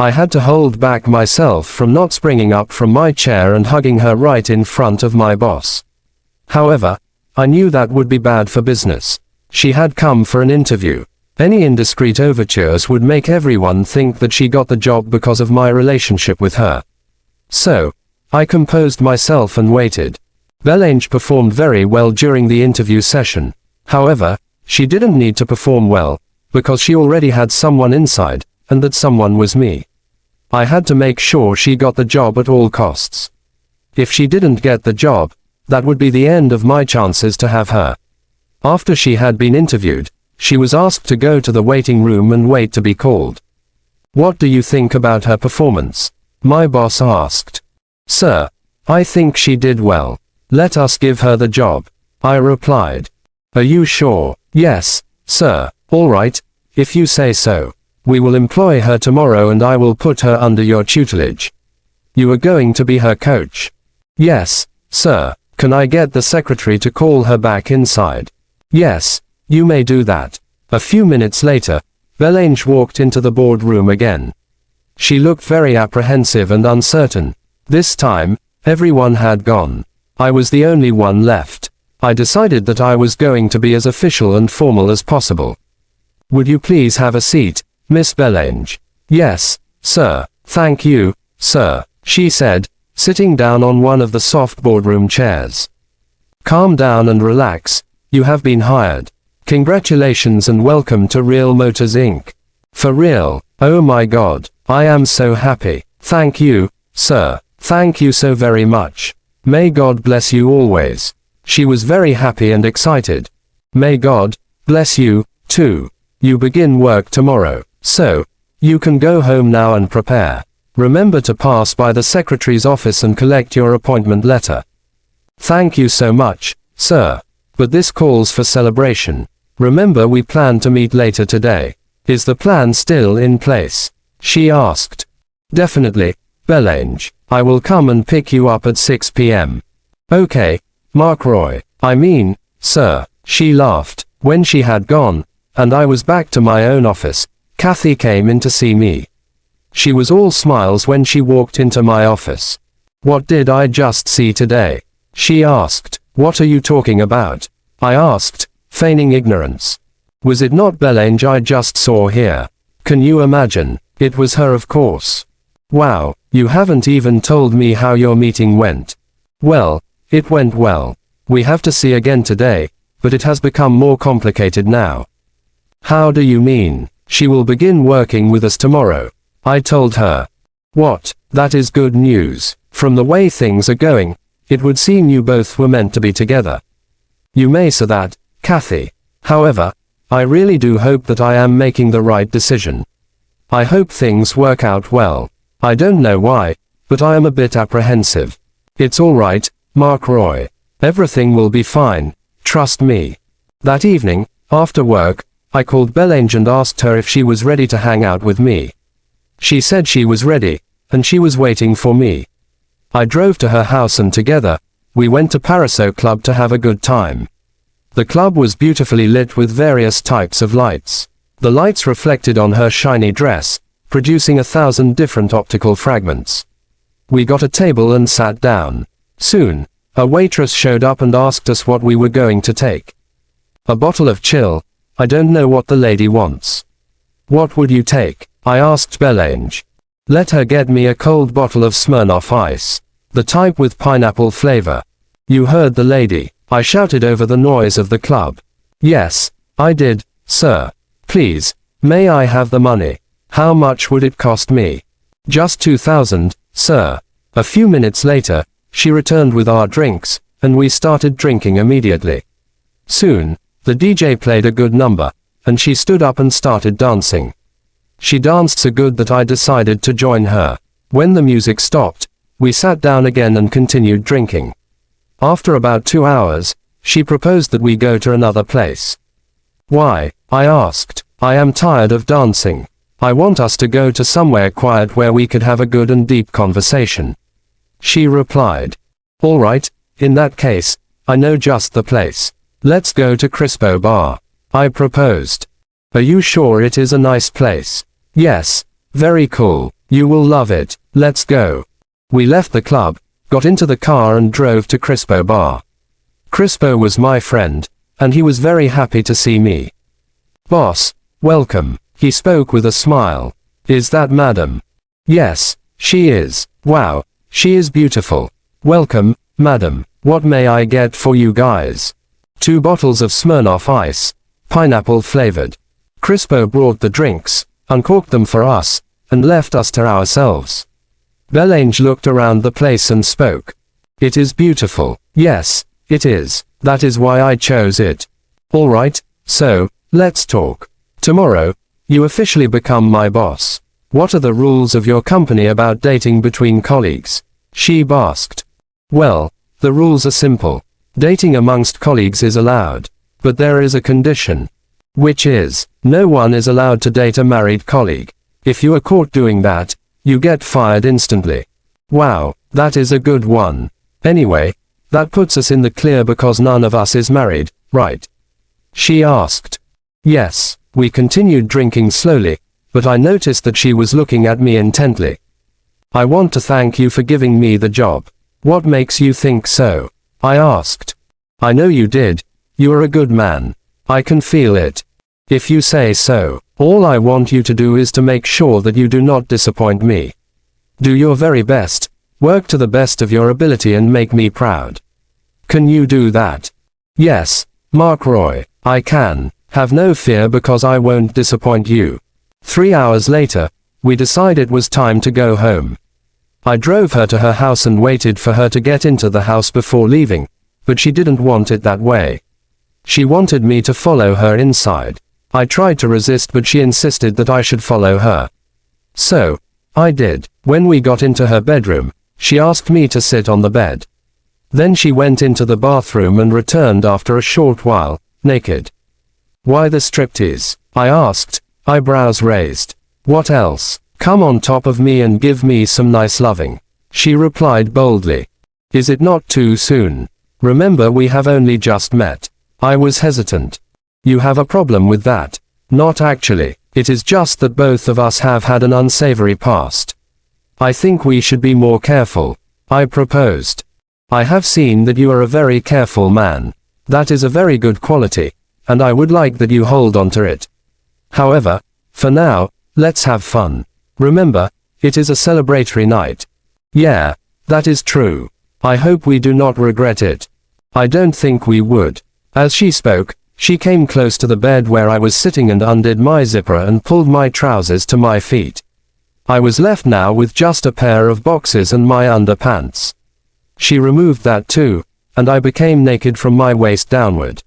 I had to hold back myself from not springing up from my chair and hugging her right in front of my boss. However, I knew that would be bad for business. She had come for an interview. Any indiscreet overtures would make everyone think that she got the job because of my relationship with her. So, I composed myself and waited. Bellange performed very well during the interview session. However, she didn't need to perform well, because she already had someone inside, and that someone was me. I had to make sure she got the job at all costs. If she didn't get the job, that would be the end of my chances to have her. After she had been interviewed, she was asked to go to the waiting room and wait to be called. "What do you think about her performance?" my boss asked. "Sir, I think she did well. Let us give her the job," I replied. "Are you sure?" "Yes, sir." "All right, if you say so. We will employ her tomorrow and I will put her under your tutelage. You are going to be her coach." "Yes, sir." "Can I get the secretary to call her back inside?" "Yes, you may do that." A few minutes later, Bellange walked into the boardroom again. She looked very apprehensive and uncertain. This time, everyone had gone. I was the only one left. I decided that I was going to be as official and formal as possible. "Would you please have a seat, Miss Bellange?" "Yes, sir. Thank you, sir," she said, sitting down on one of the soft boardroom chairs. "Calm down and relax. You have been hired. Congratulations and welcome to Real Motors Inc. For real. Oh my God, I am so happy. Thank you, sir. Thank you so very much. May God bless you always." She was very happy and excited. "May God bless you, too. You begin work tomorrow, so you can go home now and prepare. Remember to pass by the secretary's office and collect your appointment letter." "Thank you so much, sir. But this calls for celebration. Remember we plan to meet later today. Is the plan still in place?" she asked. "Definitely, Bellange. I will come and pick you up at 6 p.m. "Okay, Mark Roy. I mean, sir," she laughed. When she had gone, and I was back to my own office, Kathy came in to see me. She was all smiles when she walked into my office. "What did I just see today?" she asked. "What are you talking about?" I asked, feigning ignorance. "Was it not Bellange I just saw here? Can you imagine? It was her, of course." "Wow, you haven't even told me how your meeting went." "Well, it went well. We have to see again today, but it has become more complicated now." "How do you mean?" "She will begin working with us tomorrow," I told her. "What? That is good news. From the way things are going, it would seem you both were meant to be together." "You may say that, Kathy. However, I really do hope that I am making the right decision. I hope things work out well. I don't know why, but I am a bit apprehensive." "It's all right, Mark Roy. Everything will be fine, trust me." That evening, after work, I called Bellange and asked her if she was ready to hang out with me. She said she was ready, and she was waiting for me. I drove to her house and together, we went to Paraso Club to have a good time. The club was beautifully lit with various types of lights. The lights reflected on her shiny dress, producing 1,000 different optical fragments. We got a table and sat down. Soon, a waitress showed up and asked us what we were going to take. "A bottle of chill. I don't know what the lady wants." "What would you take?" I asked Bellange. "Let her get me a cold bottle of Smirnoff Ice. The type with pineapple flavor." "You heard the lady," I shouted over the noise of the club. "Yes, I did, sir. Please, may I have the money? How much would it cost me?" "Just 2,000, sir." A few minutes later, she returned with our drinks, and we started drinking immediately. Soon, the DJ played a good number, and she stood up and started dancing. She danced so good that I decided to join her. When the music stopped, we sat down again and continued drinking. After about 2 hours, she proposed that we go to another place. "Why?" I asked. "I am tired of dancing. I want us to go to somewhere quiet where we could have a good and deep conversation." She replied. "All right, in that case, I know just the place. Let's go to Crispo Bar," I proposed. "Are you sure it is a nice place?" "Yes, very cool. You will love it, let's go. We left the club, got into the car and drove to Crispo Bar. Crispo was my friend, and he was very happy to see me. Boss, welcome, he spoke with a smile. Is that madam? Yes, she is. Wow, she is beautiful. Welcome, madam, what may I get for you guys? 2 bottles of Smirnoff Ice, pineapple flavored. Crispo brought the drinks, uncorked them for us, and left us to ourselves. Bellange looked around the place and spoke. It is beautiful. Yes, it is. That is why I chose it. Alright, so, let's talk. Tomorrow, you officially become my boss. What are the rules of your company about dating between colleagues? Sheeb asked. Well, the rules are simple. Dating amongst colleagues is allowed. But there is a condition. Which is, no one is allowed to date a married colleague. If you are caught doing that, you get fired instantly. Wow, that is a good one. Anyway, that puts us in the clear because none of us is married, right? She asked. Yes, we continued drinking slowly, but I noticed that she was looking at me intently. I want to thank you for giving me the job. What makes you think so? I asked. I know you did. You are a good man. I can feel it. If you say so, all I want you to do is to make sure that you do not disappoint me. Do your very best, work to the best of your ability and make me proud. Can you do that? Yes, Mark Roy, I can. Have no fear because I won't disappoint you. 3 hours later, we decided it was time to go home. I drove her to her house and waited for her to get into the house before leaving, but she didn't want it that way. She wanted me to follow her inside. I tried to resist but she insisted that I should follow her. So, I did. When we got into her bedroom, she asked me to sit on the bed. Then she went into the bathroom and returned after a short while, naked. Why the striptease? I asked, eyebrows raised. What else? Come on top of me and give me some nice loving. She replied boldly. Is it not too soon? Remember we have only just met. I was hesitant. You have a problem with that? Not actually. It is just that both of us have had an unsavory past. I think we should be more careful. I proposed. I have seen that you are a very careful man. That is a very good quality, and I would like that you hold on to it. However, for now, let's have fun. Remember, it is a celebratory night. Yeah, that is true. I hope we do not regret it. I don't think we would. As she spoke, she came close to the bed where I was sitting and undid my zipper and pulled my trousers to my feet. I was left now with just a pair of boxers and my underpants. She removed that too, and I became naked from my waist downward.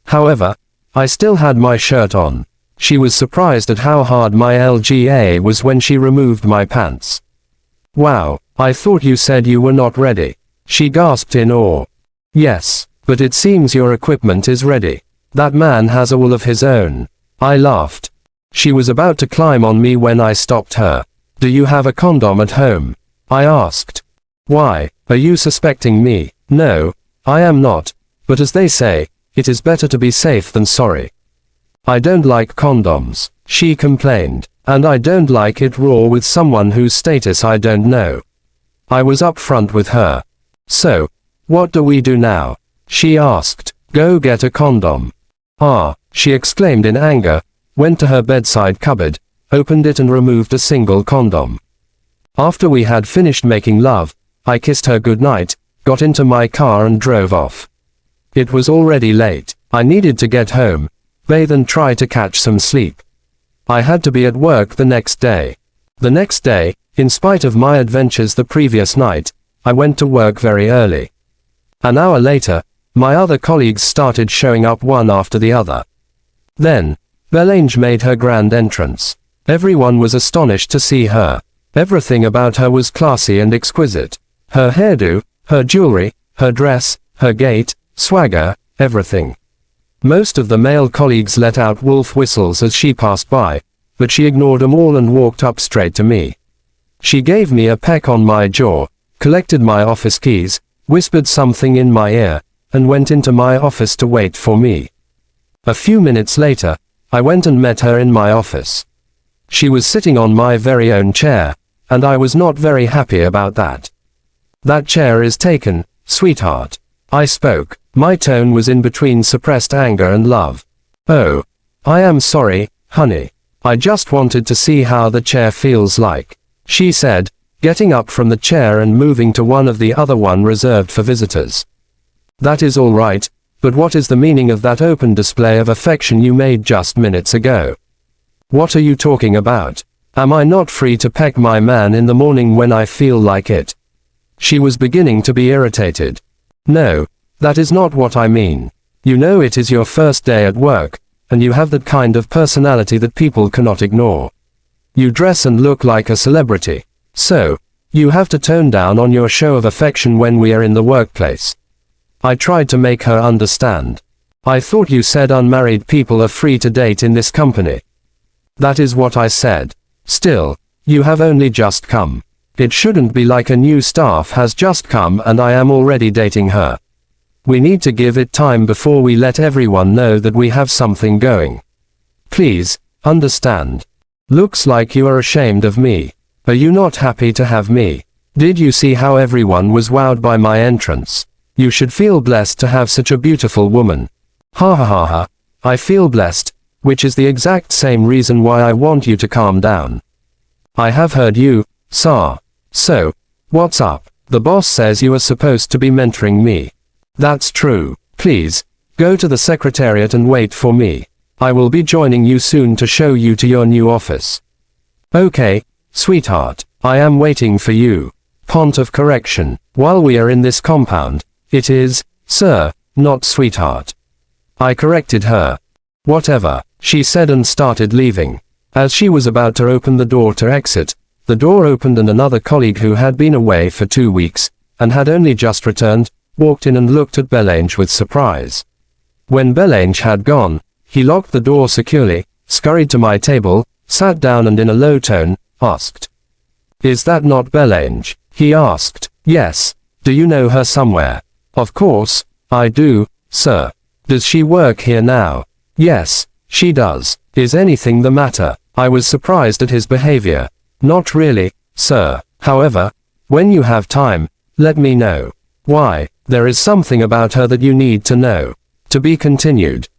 However, I still had my shirt on. She was surprised at how hard my LGA was when she removed my pants. Wow, I thought you said you were not ready. She gasped in awe. Yes, but it seems your equipment is ready. That man has a will of his own. I laughed. She was about to climb on me when I stopped her. Do you have a condom at home? I asked. Why, are you suspecting me? No, I am not, but as they say, it is better to be safe than sorry. I don't like condoms, she complained, and I don't like it raw with someone whose status I don't know. I was upfront with her. So, what do we do now? She asked. Go get a condom. Ah, she exclaimed in anger, went to her bedside cupboard, opened it and removed a single condom. After we had finished making love, I kissed her goodnight, got into my car and drove off. It was already late. I needed to get home, bathe and try to catch some sleep. I had to be at work the next day. The next day, in spite of my adventures the previous night, I went to work very early. An hour later, my other colleagues started showing up one after the other. Then, Bellange made her grand entrance. Everyone was astonished to see her. Everything about her was classy and exquisite. Her hairdo, her jewelry, her dress, her gait, swagger, everything. Most of the male colleagues let out wolf whistles as she passed by, but she ignored them all and walked up straight to me. She gave me a peck on my jaw, collected my office keys, whispered something in my ear, and went into my office to wait for me. A few minutes later, I went and met her in my office. She was sitting on my very own chair, and I was not very happy about that. That chair is taken, sweetheart. I spoke. My tone was in between suppressed anger and love. Oh. I am sorry, honey. I just wanted to see how the chair feels like, she said, getting up from the chair and moving to one of the other one reserved for visitors. That is all right, but what is the meaning of that open display of affection you made just minutes ago? What are you talking about? Am I not free to peck my man in the morning when I feel like it? She was beginning to be irritated. No, that is not what I mean. You know it is your first day at work, and you have that kind of personality that people cannot ignore. You dress and look like a celebrity. So, you have to tone down on your show of affection when we are in the workplace. I tried to make her understand. I thought you said unmarried people are free to date in this company. That is what I said. Still, you have only just come. It shouldn't be like a new staff has just come and I am already dating her. We need to give it time before we let everyone know that we have something going. Please, understand. Looks like you are ashamed of me. Are you not happy to have me? Did you see how everyone was wowed by my entrance? You should feel blessed to have such a beautiful woman. Ha ha ha ha. I feel blessed, which is the exact same reason why I want you to calm down. I have heard you, sir. So, what's up? The boss says you are supposed to be mentoring me. That's true. Please, go to the secretariat and wait for me. I will be joining you soon to show you to your new office. Okay, sweetheart, I am waiting for you. Point of correction, while we are in this compound, it is, sir, not sweetheart. I corrected her. Whatever, she said and started leaving. As she was about to open the door to exit, the door opened and another colleague who had been away for 2 weeks, and had only just returned, walked in and looked at Bellange with surprise. When Bellange had gone, he locked the door securely, scurried to my table, sat down and in a low tone, asked. Is that not Bellange? He asked. Yes. Do you know her somewhere? Of course, I do, sir. Does she work here now? Yes, she does. Is anything the matter? I was surprised at his behavior. Not really, sir. However, when you have time, let me know. Why? There is something about her that you need to know. To be continued.